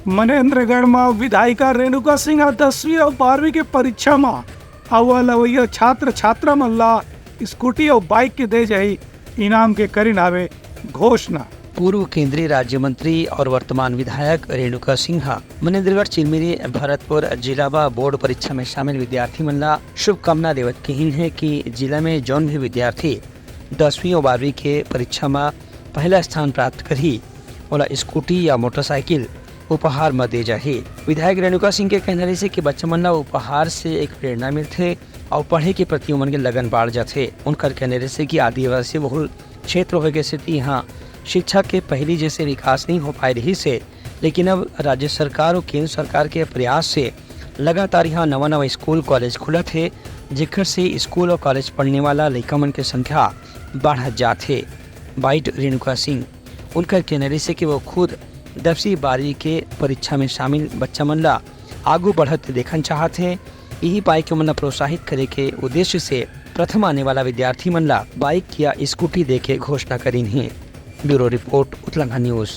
मनेन्द्रगढ़ में विधायिका रेणुका सिंह 10वीं और 12वीं के परीक्षा में अव्वल अवैया छात्र छात्रा मल्ला स्कूटी और बाइक के दे जाई इनाम के करीन आवे घोषणा। पूर्व केंद्रीय राज्य मंत्री और वर्तमान विधायक रेणुका सिंह मनेन्द्रगढ़ चिरमिरी भरतपुर जिला व बोर्ड परीक्षा में शामिल विद्यार्थी मल्ला शुभकामना देवत कही है कि जिला में जौन भी विद्यार्थी 10वीं और 12वीं के परीक्षा में पहला स्थान प्राप्त करी ओला स्कूटी या मोटरसाइकिल उपहार में दे जाही। विधायक रेणुका सिंह के कहने से कि बच्चा मन ला उपहार से एक प्रेरणा मिलते और पढ़े के प्रति उमन के लगन बाढ़ जाते। उनकर कहने से कि आदिवासी बहुल क्षेत्र होने के स्थिति यहाँ शिक्षा के पहली जैसे विकास नहीं हो पाए रही से, लेकिन अब राज्य सरकार और केंद्र सरकार के प्रयास से लगातार यहाँ नवा नवा स्कूल कॉलेज खुला थे, जिकर से स्कूल और कॉलेज पढ़ने वाला लड़का मन की संख्या बढ़ जाते। बाइट रेणुका सिंह उनका कहने से कि वो खुद 10वीं 12वीं के परीक्षा में शामिल बच्चा मन ला आगू बढ़त देखना चाहते हैं। यही बाइक मन ला प्रोत्साहित करे के उद्देश्य से प्रथम आने वाला विद्यार्थी मन ला बाइक या स्कूटी दे के घोषणा करी है। Bureau report Uttarakhand news.